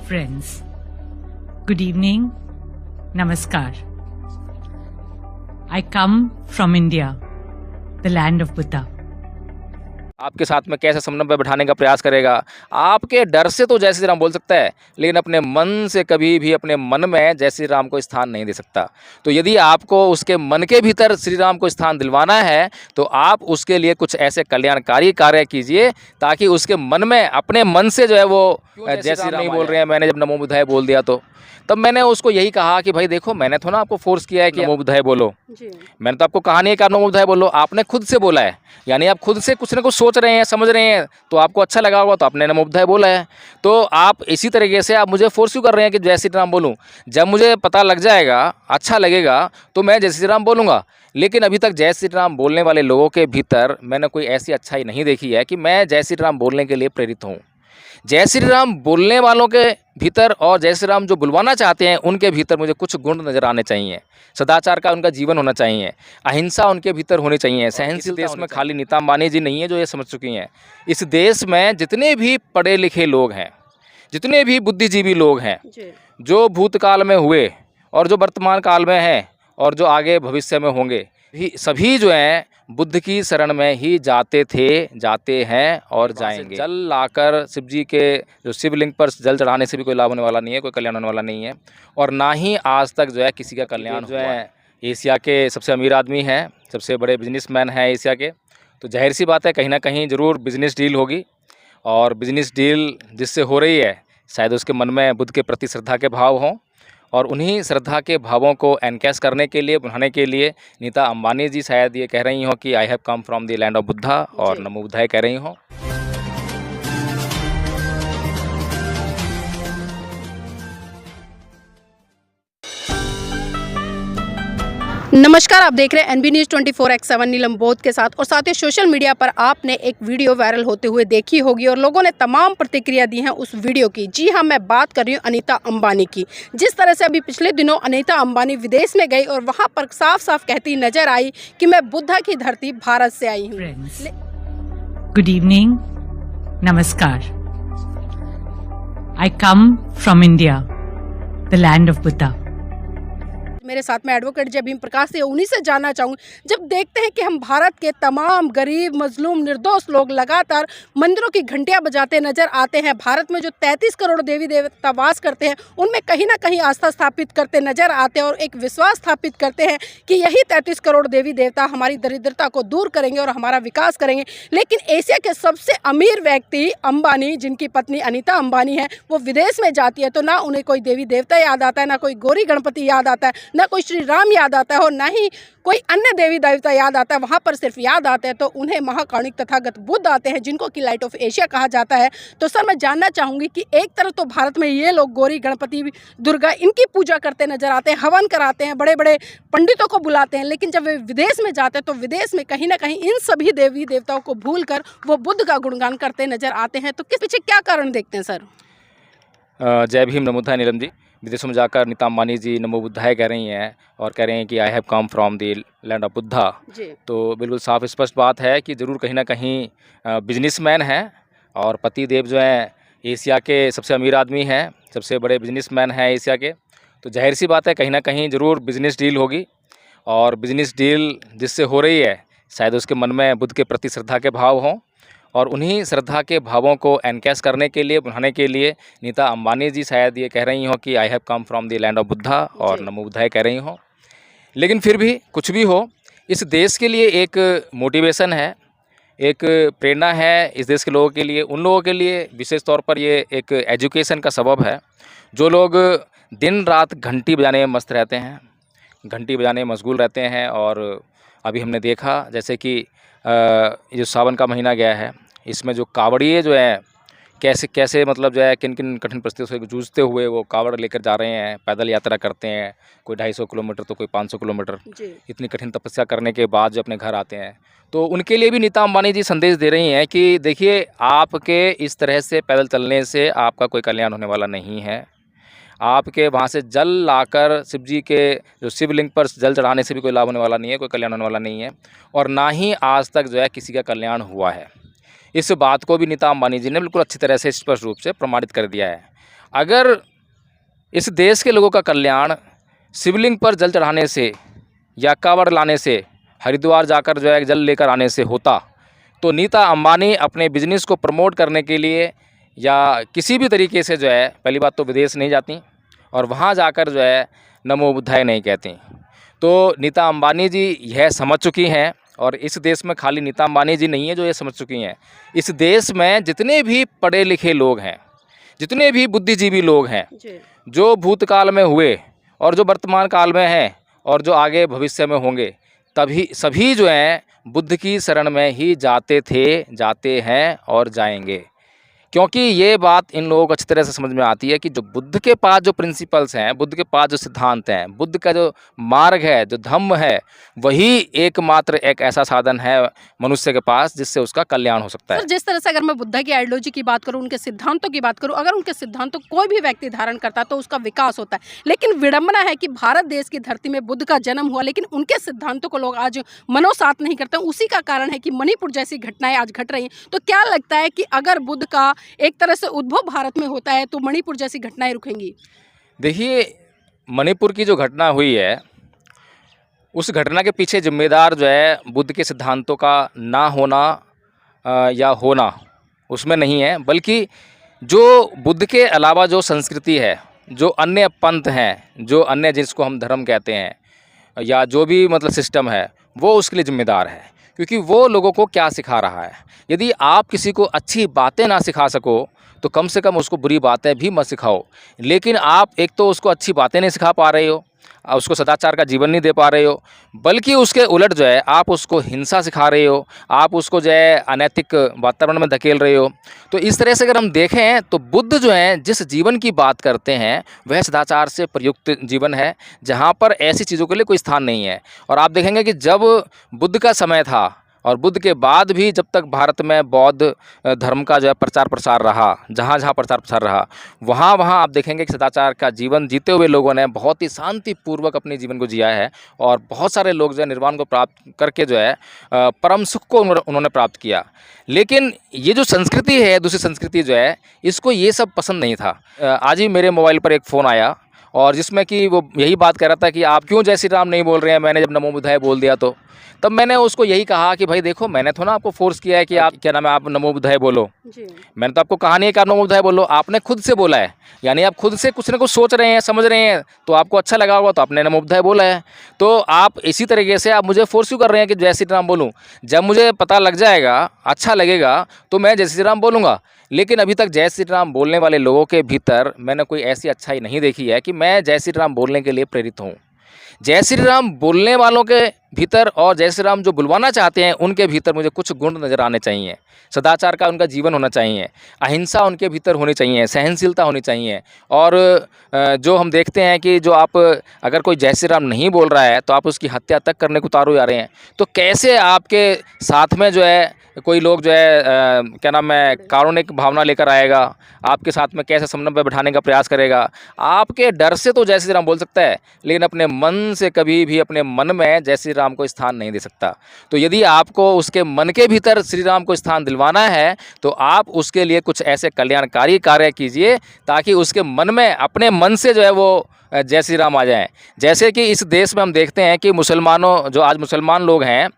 friends. Good evening. Namaskar. I come from India, the land of Buddha. आपके साथ में कैसे समन्वय बैठाने का प्रयास करेगा। आपके डर से तो जय श्री राम बोल सकता है, लेकिन अपने मन से कभी भी अपने मन में जय श्री राम को स्थान नहीं दे सकता। तो यदि आपको उसके मन के भीतर श्री राम को स्थान दिलवाना है तो आप उसके लिए कुछ ऐसे कल्याणकारी कार्य कीजिए ताकि उसके मन में, अपने मन से जो है वो जय श्री राम नहीं बोल रहे हैं। मैंने जब नमो बुद्धाय बोल दिया तो तब मैंने उसको यही कहा कि भाई देखो, मैंने तो ना आपको फोर्स किया है कि नमो बुद्धाय बोलो जी। मैंने तो आपको कहा नहीं है कि आप नमो बुद्धाय बोलो, आपने खुद से बोला है। यानी आप खुद से कुछ ना कुछ सोच रहे हैं, समझ रहे हैं, तो आपको अच्छा लगा होगा तो आपने नमो बुद्धाय बोला है। तो आप इसी तरीके से आप मुझे फोर्स क्यों कर रहे हैं कि जय श्री राम बोलूँ। जब मुझे पता लग जाएगा, अच्छा लगेगा तो मैं जय श्री राम बोलूँगा। लेकिन अभी तक जय श्री राम बोलने वाले लोगों के भीतर मैंने कोई ऐसी अच्छाई नहीं देखी है कि मैं जय श्री राम बोलने के लिए प्रेरित हूँ। जय श्री राम बोलने वालों के भीतर और जय श्री राम जो बुलवाना चाहते हैं उनके भीतर मुझे कुछ गुण नज़र आने चाहिए। सदाचार का उनका जीवन होना चाहिए, अहिंसा उनके भीतर होनी चाहिए, सहनशीलता। देश में खाली नीता अंबानी जी नहीं है जो ये समझ चुकी हैं। इस देश में जितने भी पढ़े लिखे लोग हैं, जितने भी बुद्धिजीवी लोग हैं, जो भूतकाल में हुए और जो वर्तमान काल में हैं और जो आगे भविष्य में होंगे, सभी जो हैं बुद्ध की शरण में ही जाते थे, जाते हैं और जाएंगे। जल लाकर शिव जी के जो शिवलिंग पर जल चढ़ाने से भी कोई लाभ होने वाला नहीं है, कोई कल्याण होने वाला नहीं है। और ना ही आज तक जो है किसी का कल्याण जो है। एशिया के सबसे अमीर आदमी हैं, सबसे बड़े बिजनेसमैन हैं एशिया के। तो जाहिर सी बात है कहीं ना कहीं ज़रूर बिजनेस डील होगी, और बिजनेस डील जिससे हो रही है शायद उसके मन में बुद्ध के प्रति श्रद्धा के भाव हों, और उन्हीं श्रद्धा के भावों को एनकैश करने के लिए, बढ़ाने के लिए नीता अंबानी जी शायद ये कह रही हो कि I have come from the land of Buddha, और नमो बुद्धाय कह रही हो। नमस्कार, आप देख रहे हैं एनबी न्यूज़ 24x7 नीलम बोध के साथ। और साथ ही सोशल मीडिया पर आपने एक वीडियो वायरल होते हुए देखी होगी और लोगों ने तमाम प्रतिक्रिया दी हैं उस वीडियो की। जी हाँ, मैं बात कर रही हूँ अनीता अंबानी की। जिस तरह से अभी पिछले दिनों अनीता अंबानी विदेश में गई और वहाँ पर साफ साफ कहती नजर आई कि मैं बुद्धा की धरती भारत से आई हूँ। गुड इवनिंग, नमस्कार। I come from India, the land of Buddha. मेरे साथ में एडवोकेट जय भीम प्रकाश से, उन्हीं से जानना चाहूँगी, जब देखते हैं कि हम भारत के तमाम गरीब, मजलूम, निर्दोष लोग लगातार मंदिरों की घंटियां बजाते नजर आते हैं, भारत में जो 33 करोड़ देवी देवता वास करते हैं उनमें कहीं ना कहीं आस्था स्थापित करते नजर आते हैं और एक विश्वास स्थापित करते हैं कि यही 33 करोड़ देवी देवता हमारी दरिद्रता को दूर करेंगे और हमारा विकास करेंगे। लेकिन एशिया के सबसे अमीर व्यक्ति अंबानी, जिनकी पत्नी अनीता अंबानी है, वो विदेश में जाती है तो ना उन्हें कोई देवी देवता याद आता है, ना कोई गौरी गणपति याद आता है, ना कोई श्री राम याद आता है और ना ही कोई अन्य देवी देवता याद आता है। वहाँ पर सिर्फ याद आते हैं तो उन्हें महाकारुणिक तथागत बुद्ध आते हैं, जिनको कि लाइट ऑफ एशिया कहा जाता है। तो सर, मैं जानना चाहूँगी कि एक तरफ तो भारत में ये लोग गौरी, गणपति, दुर्गा, इनकी पूजा करते नजर आते हैं, हवन कराते हैं, बड़े बड़े पंडितों को बुलाते हैं, लेकिन जब वे विदेश में जाते हैं तो विदेश में कहीं ना कहीं इन सभी देवी देवताओं को भूल कर वो बुद्ध का गुणगान करते नजर आते हैं। तो किस पीछे क्या कारण देखते हैं सर? जय भीम, नमो बुद्धाय नीलम जी। विदेशों में जाकर नीता अंबानी जी नमो बुद्धाय कह रही हैं और कह रहे हैं कि I have come from the land of Buddha. तो बिल्कुल साफ स्पष्ट बात है कि ज़रूर कहीं ना कहीं बिजनेसमैन हैं, और पति देव जो हैं एशिया के सबसे अमीर आदमी हैं, सबसे बड़े बिजनेसमैन हैं एशिया के। तो जाहिर सी बात है कहीं ना कहीं ज़रूर बिजनेस डील होगी, और बिजनेस डील जिससे हो रही है शायद उसके मन में बुद्ध के प्रति श्रद्धा के भाव हों, और उन्हीं श्रद्धा के भावों को एनकैश करने के लिए, बढ़ाने के लिए नीता अंबानी जी शायद ये कह रही हो कि I have come from the land of Buddha, और नमो बुद्धाय कह रही हो। लेकिन फिर भी कुछ भी हो, इस देश के लिए एक मोटिवेशन है, एक प्रेरणा है इस देश के लोगों के लिए। उन लोगों के लिए विशेष तौर पर ये एक एजुकेशन का सबब है, जो लोग दिन रात घंटी बजाने में मस्त रहते हैं, घंटी बजाने में मशगूल रहते हैं। और अभी हमने देखा जैसे कि ये जो सावन का महीना गया है, इसमें जो कावड़िए जो हैं कैसे कैसे मतलब जो है किन किन कठिन परिस्थितियों से जूझते हुए वो कावड़ लेकर जा रहे हैं, पैदल यात्रा करते हैं, कोई 250 किलोमीटर तो कोई 500 किलोमीटर, इतनी कठिन तपस्या करने के बाद जो अपने घर आते हैं। तो उनके लिए भी नीता अंबानी जी संदेश दे रही हैं कि देखिए, आपके इस तरह से पैदल चलने से आपका कोई कल्याण होने वाला नहीं है। आपके वहाँ से जल लाकर शिव जी के जो शिवलिंग पर जल चढ़ाने से भी कोई लाभ होने वाला नहीं है, कोई कल्याण होने वाला नहीं है, और ना ही आज तक जो है किसी का कल्याण हुआ है। इस बात को भी नीता अंबानी जी ने बिल्कुल अच्छी तरह से स्पष्ट रूप से प्रमाणित कर दिया है। अगर इस देश के लोगों का कल्याण शिवलिंग पर जल चढ़ाने से या कावड़ लाने से, हरिद्वार जाकर जो है जल लेकर आने से होता, तो नीता अंबानी अपने बिजनेस को प्रमोट करने के लिए या किसी भी तरीके से जो है, पहली बात तो विदेश नहीं जाती और वहाँ जाकर जो है नमो बुद्धाय नहीं कहती। तो नीता अंबानी जी यह समझ चुकी हैं, और इस देश में खाली नीता अंबानी जी नहीं है जो ये समझ चुकी हैं, इस देश में जितने भी पढ़े लिखे लोग हैं, जितने भी बुद्धिजीवी लोग हैं, जो भूतकाल में हुए और जो वर्तमान काल में हैं और जो आगे भविष्य में होंगे, तभी सभी जो हैं बुद्ध की शरण में ही जाते थे, जाते हैं और जाएंगे। क्योंकि ये बात इन लोगों को अच्छी तरह से समझ में आती है कि जो बुद्ध के पास जो प्रिंसिपल्स हैं, बुद्ध के पास जो सिद्धांत हैं, बुद्ध का जो मार्ग है, जो धम्म है, वही एकमात्र एक ऐसा साधन है मनुष्य के पास जिससे उसका कल्याण हो सकता है। सर, जिस तरह से अगर मैं बुद्ध की आइडियोलॉजी की बात करूं, उनके सिद्धांतों की बात करूं, अगर उनके सिद्धांतों कोई भी व्यक्ति धारण करता है तो उसका विकास होता है। लेकिन विडंबना है कि भारत देश की धरती में बुद्ध का जन्म हुआ, लेकिन उनके सिद्धांतों को लोग आज मनोसात नहीं करते। उसी का कारण है कि मणिपुर जैसी घटनाएं आज घट रही हैं। तो क्या लगता है कि अगर बुद्ध का एक तरह से उद्भव भारत में होता है तो मणिपुर जैसी घटनाएं रुकेंगी? देखिए, मणिपुर की जो घटना हुई है, उस घटना के पीछे जिम्मेदार जो है बुद्ध के सिद्धांतों का ना होना या होना उसमें नहीं है, बल्कि जो बुद्ध के अलावा जो संस्कृति है, जो अन्य पंथ हैं, जो अन्य जिसको हम धर्म कहते हैं, या जो भी मतलब सिस्टम है, वो उसके लिए जिम्मेदार है। क्योंकि वो लोगों को क्या सिखा रहा है। यदि आप किसी को अच्छी बातें ना सिखा सको तो कम से कम उसको बुरी बातें भी मत सिखाओ। लेकिन आप एक तो उसको अच्छी बातें नहीं सिखा पा रहे हो, उसको सदाचार का जीवन नहीं दे पा रहे हो, बल्कि उसके उलट जो है आप उसको हिंसा सिखा रहे हो, आप उसको जो है अनैतिक वातावरण में धकेल रहे हो। तो इस तरह से अगर हम देखें तो बुद्ध जो हैं जिस जीवन की बात करते हैं वह सदाचार से प्रयुक्त जीवन है, जहाँ पर ऐसी चीज़ों के लिए कोई स्थान नहीं है। और आप देखेंगे कि जब बुद्ध का समय था और बुद्ध के बाद भी जब तक भारत में बौद्ध धर्म का जो है प्रचार प्रसार रहा, जहाँ जहाँ प्रचार प्रसार रहा, वहाँ वहाँ आप देखेंगे कि सदाचार का जीवन जीते हुए लोगों ने बहुत ही शांतिपूर्वक अपने जीवन को जिया है। और बहुत सारे लोग जो है निर्वाण को प्राप्त करके जो है परम सुख को उन्होंने प्राप्त किया। लेकिन ये जो संस्कृति है, दूसरी संस्कृति जो है, इसको ये सब पसंद नहीं था। आज ही मेरे मोबाइल पर एक फ़ोन आया और जिसमें कि वो यही बात कह रहा था कि आप क्यों जय श्री राम नहीं बोल रहे हैं। मैंने जब नमो बुद्धाय बोल दिया तो तब मैंने उसको यही कहा कि भाई देखो, मैंने तो ना आपको फोर्स किया है कि आप क्या नाम है, आप नमो बुद्धाय बोलो। मैंने तो आपको कहा नहीं है कि आप नमो बुद्धाय बोलो, आपने खुद से बोला है। यानी आप खुद से कुछ ना कुछ सोच रहे हैं, समझ रहे हैं, तो आपको अच्छा लगा होगा तो आपने नमो बुद्धाय बोला है। तो आप इसी तरीके से आप मुझे फोर्स क्यों कर रहे हैं कि जय श्री राम बोलूँ। जब मुझे पता लग जाएगा, अच्छा लगेगा, तो मैं जय श्री राम बोलूँगा। लेकिन अभी तक जय श्री राम बोलने वाले लोगों के भीतर मैंने कोई ऐसी अच्छाई नहीं देखी है कि मैं जय श्री राम बोलने के लिए प्रेरित हूँ। जय श्री राम बोलने वालों के भीतर और जय श्री राम जो बुलवाना चाहते हैं उनके भीतर मुझे कुछ गुण नज़र आने चाहिए। सदाचार का उनका जीवन होना चाहिए, अहिंसा उनके भीतर होनी चाहिए, सहनशीलता होनी चाहिए। और जो हम देखते हैं कि जो आप अगर कोई जय श्री राम नहीं बोल रहा है तो आप उसकी हत्या तक करने को उतारू जा रहे हैं। तो कैसे आपके साथ में जो है कोई लोग जो है क्या नाम है, कारुणिक भावना लेकर आएगा, आपके साथ में कैसे समन्वय बिठाने का प्रयास करेगा। आपके डर से तो जय श्री राम बोल सकता है, लेकिन अपने मन से कभी भी अपने मन में जय श्री राम को स्थान नहीं दे सकता। तो यदि आपको उसके मन के भीतर श्री राम को स्थान दिलवाना है तो आप उसके लिए कुछ ऐसे कल्याणकारी कार्य कीजिए ताकि उसके मन में, अपने मन से जो है वो जय श्री राम आ जाए। जैसे कि इस देश में हम देखते हैं कि मुसलमानों, जो आज मुसलमान लोग हैं,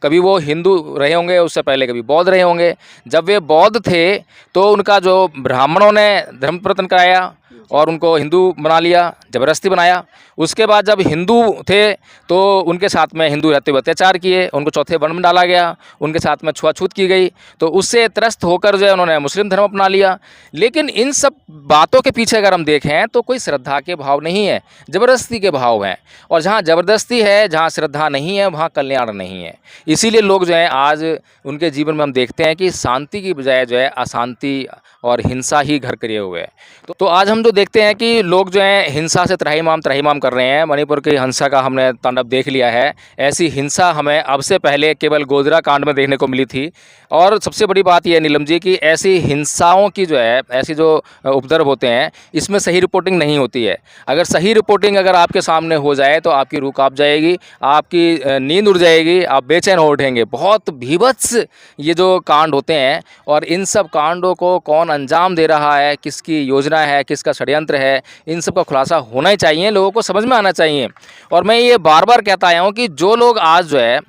कभी वो हिंदू रहे होंगे, उससे पहले कभी बौद्ध रहे होंगे। जब वे बौद्ध थे तो उनका जो ब्राह्मणों ने धर्म परिवर्तन कराया और उनको हिंदू बना लिया, ज़बरदस्ती बनाया। उसके बाद जब हिंदू थे तो उनके साथ में हिंदू रहते हुए अत्याचार किए, उनको चौथे वर्ण में डाला गया, उनके साथ में छुआछूत की गई, तो उससे त्रस्त होकर जो है उन्होंने मुस्लिम धर्म अपना लिया। लेकिन इन सब बातों के पीछे अगर हम देखें तो कोई श्रद्धा के भाव नहीं है, ज़बरदस्ती के भाव हैं। और जहाँ ज़बरदस्ती है, जहाँ श्रद्धा नहीं है, वहाँ कल्याण नहीं है। इसीलिए लोग जो हैं आज उनके जीवन में हम देखते हैं कि शांति की बजाय जो है अशांति और हिंसा ही घर करे हुए है। तो आज हम जो देखते हैं कि लोग जो हैं हिंसा से त्राहिमाम कर रहे हैं। मणिपुर की हिंसा का हमने तांडव देख लिया है। ऐसी हिंसा हमें अब से पहले केवल गोधरा कांड में देखने को मिली थी। और सबसे बड़ी बात यह है नीलम जी कि ऐसी हिंसाओं की जो है, ऐसी जो उपद्रव होते हैं, इसमें सही रिपोर्टिंग नहीं होती है। अगर सही रिपोर्टिंग अगर आपके सामने हो जाए तो आपकी रूह कांप जाएगी, आपकी नींद उड़ जाएगी, आप बेचैन हो उठेंगे। बहुत भीभत्स ये जो कांड होते हैं, और इन सब कांडों को कौन अंजाम दे रहा है, किसकी योजना है, किसका षड्यंत्र है, इन सब का खुलासा होना ही चाहिए, लोगों को समझ में आना चाहिए। और मैं ये बार-बार कहता आया हूँ कि जो लोग आज जो है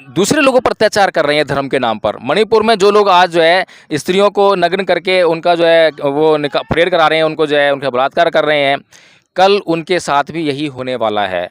दूसरे लोगों पर अत्याचार कर रहे हैं धर्म के नाम पर, मणिपुर में जो लोग आज जो है स्त्रियों को नग्न करके उनका जो है वो परेड करा रहे हैं, उनको जो है उनका बलात्कार कर रहे हैं, कल उनके साथ भी यही होने वाला है।